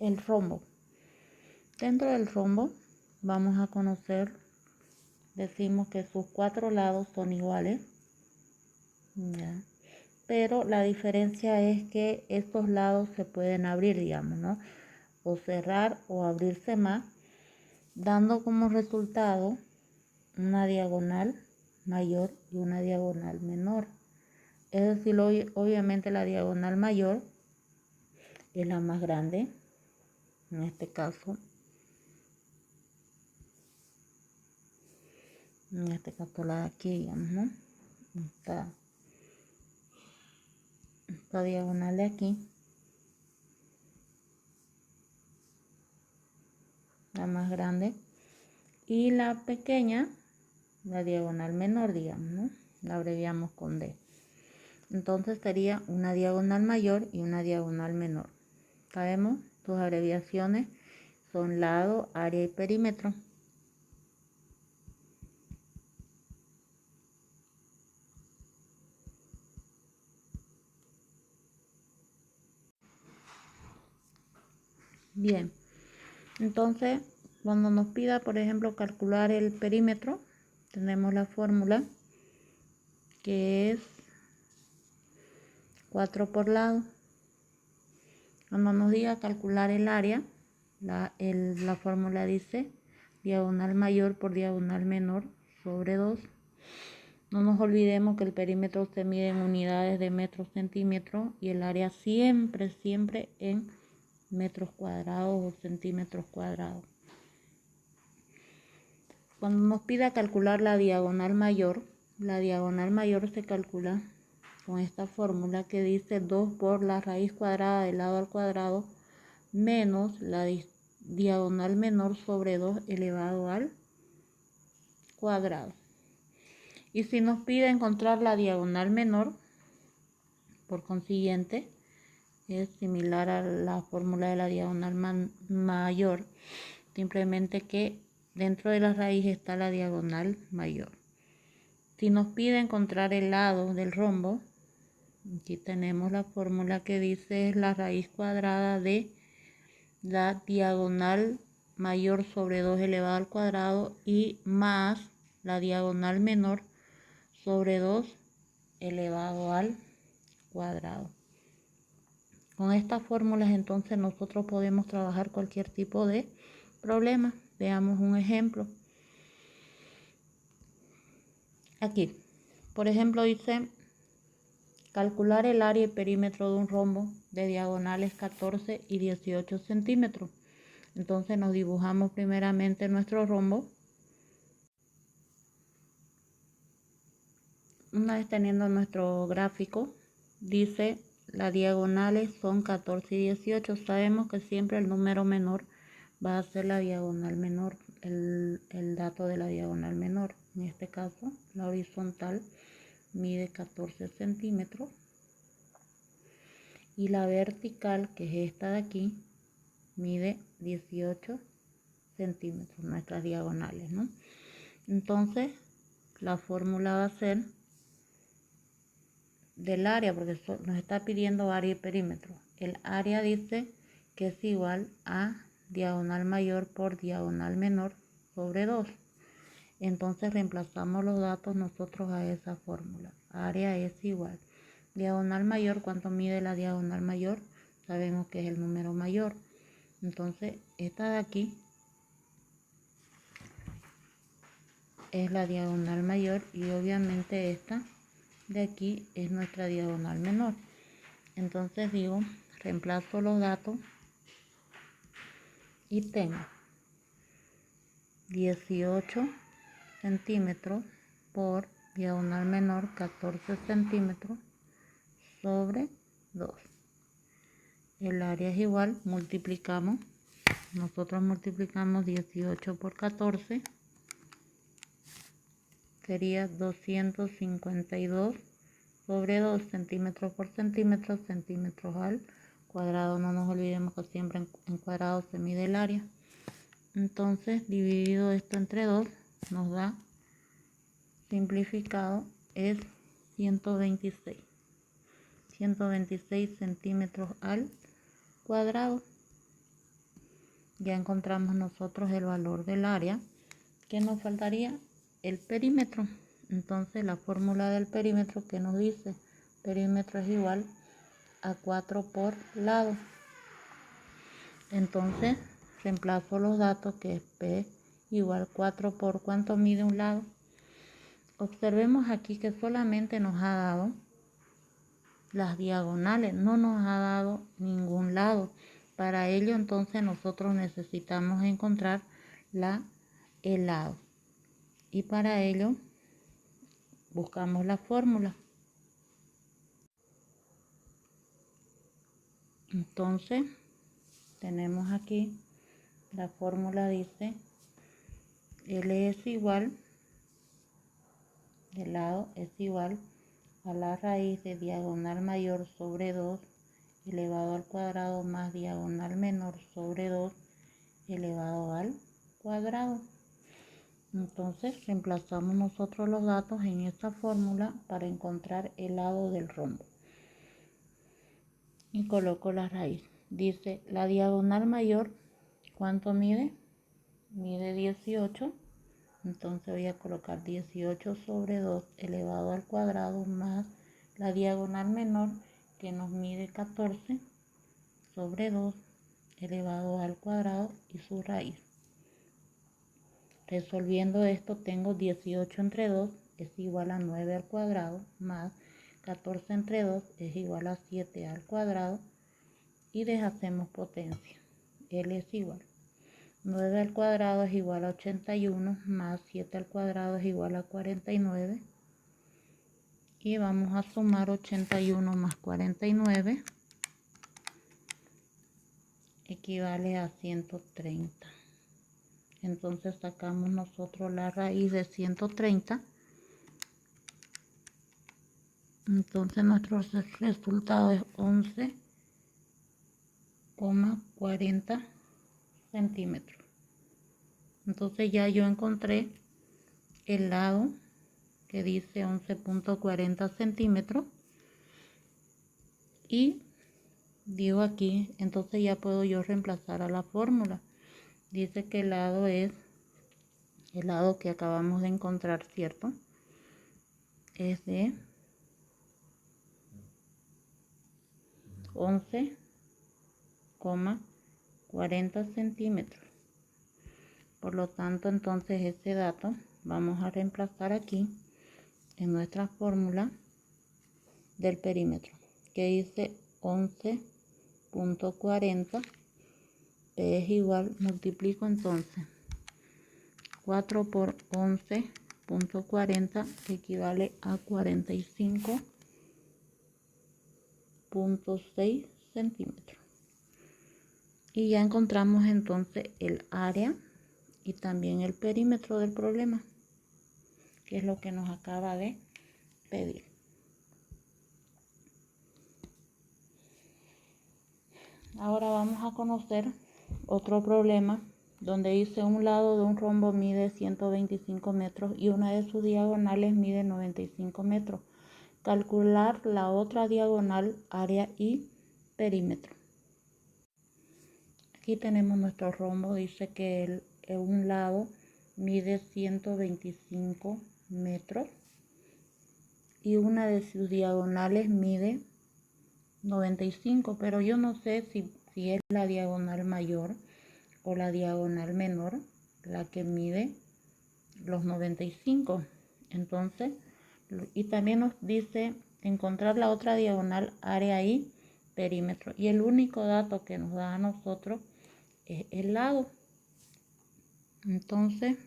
el rombo. Dentro del rombo vamos a conocer, decimos que sus 4 lados son iguales, ¿ya? Pero la diferencia es que estos lados se pueden abrir, digamos, ¿no? O cerrar o abrirse más, dando como resultado una diagonal mayor y una diagonal menor. Es decir, obviamente la diagonal mayor es la más grande, en este caso la de aquí, digamos, ¿no? Esta diagonal de aquí, la más grande, y la pequeña, la diagonal menor, digamos, ¿no? La abreviamos con D. Entonces sería una diagonal mayor y una diagonal menor. Sabemos, sus abreviaciones son lado, área y perímetro. Bien, entonces cuando nos pida, por ejemplo, calcular el perímetro, tenemos la fórmula que es 4 por lado. Cuando nos diga calcular el área, la fórmula dice diagonal mayor por diagonal menor sobre 2. No nos olvidemos que el perímetro se mide en unidades de metros centímetros y el área siempre en metros cuadrados o centímetros cuadrados. Cuando nos pida calcular la diagonal mayor se calcula con esta fórmula que dice 2 por la raíz cuadrada del lado al cuadrado menos la diagonal menor sobre 2 elevado al cuadrado. Y si nos pide encontrar la diagonal menor, por consiguiente, es similar a la fórmula de la diagonal mayor, simplemente que dentro de la raíz está la diagonal mayor. Si nos pide encontrar el lado del rombo, aquí tenemos la fórmula que dice es la raíz cuadrada de la diagonal mayor sobre 2 elevado al cuadrado y más la diagonal menor sobre 2 elevado al cuadrado. Con estas fórmulas entonces nosotros podemos trabajar cualquier tipo de problema. Veamos un ejemplo. Aquí, por ejemplo, dice calcular el área y perímetro de un rombo de diagonales 14 y 18 centímetros. Entonces nos dibujamos primeramente nuestro rombo. Una vez teniendo nuestro gráfico, dice las diagonales son 14 y 18. Sabemos que siempre el número menor va a ser la diagonal menor, el dato de la diagonal menor. En este caso, la horizontal mide 14 centímetros y la vertical, que es esta de aquí, mide 18 centímetros, nuestras diagonales, ¿no? Entonces, la fórmula va a ser del área, porque nos está pidiendo área y perímetro. El área dice que es igual a diagonal mayor por diagonal menor sobre 2. Entonces reemplazamos los datos nosotros a esa fórmula. Área es igual. Diagonal mayor, ¿cuánto mide la diagonal mayor? Sabemos que es el número mayor. Entonces esta de aquí es la diagonal mayor y obviamente esta de aquí es nuestra diagonal menor. Entonces digo, reemplazo los datos y tengo 18 centímetros por diagonal menor 14 centímetros sobre 2. El área es igual, multiplicamos. Nosotros multiplicamos 18 por 14. Sería 252 sobre 2 centímetros por centímetro, centímetros al cuadrado. No nos olvidemos que siempre en cuadrado se mide el área. Entonces, dividido esto entre 2, nos da, simplificado, es 126. 126 centímetros al cuadrado. ya encontramos nosotros el valor del área. ¿Qué nos faltaría? El perímetro. Entonces la fórmula del perímetro, que nos dice, perímetro es igual a 4 por lado. Entonces reemplazo los datos, que es P igual 4 por ¿cuánto mide un lado? Observemos aquí que solamente nos ha dado las diagonales, no nos ha dado ningún lado. Para ello entonces nosotros necesitamos encontrar el lado, y para ello buscamos la fórmula. Entonces tenemos aquí la fórmula, dice L es igual, del lado es igual a la raíz de diagonal mayor sobre 2 elevado al cuadrado más diagonal menor sobre 2 elevado al cuadrado. Entonces reemplazamos nosotros los datos en esta fórmula para encontrar el lado del rombo. Y coloco la raíz. Dice la diagonal mayor, ¿cuánto mide? Mide 18. Entonces voy a colocar 18 sobre 2 elevado al cuadrado más la diagonal menor, que nos mide 14 sobre 2 elevado al cuadrado y su raíz. Resolviendo esto, tengo 18 entre 2 es igual a 9 al cuadrado más 14 entre 2 es igual a 7 al cuadrado, y deshacemos potencia. L es igual 9 al cuadrado es igual a 81 más 7 al cuadrado es igual a 49, y vamos a sumar 81 más 49 equivale a 130. Entonces sacamos nosotros la raíz de 130. Entonces nuestro resultado es 11,40 centímetros. Entonces ya yo encontré el lado que dice 11,40 centímetros, y digo aquí, entonces ya puedo yo reemplazar a la fórmula. Dice que el lado es el lado que acabamos de encontrar, ¿cierto? Es de 11,40 centímetros. Por lo tanto, entonces ese dato vamos a reemplazar aquí en nuestra fórmula del perímetro, que dice 11,40. P es igual, multiplico entonces 4 por 11,40 equivale a 45,6 centímetros. Y ya encontramos entonces el área y también el perímetro del problema, que es lo que nos acaba de pedir. Ahora vamos a conocer otro problema donde dice un lado de un rombo mide 125 metros y una de sus diagonales mide 95 metros. Calcular la otra diagonal, área y perímetro. Aquí tenemos nuestro rombo, dice que un lado mide 125 metros y una de sus diagonales mide 95, pero yo no sé si es la diagonal mayor o la diagonal menor la que mide los 95. Entonces, y también nos dice encontrar la otra diagonal, área y perímetro, y el único dato que nos da a nosotros es el lado. Entonces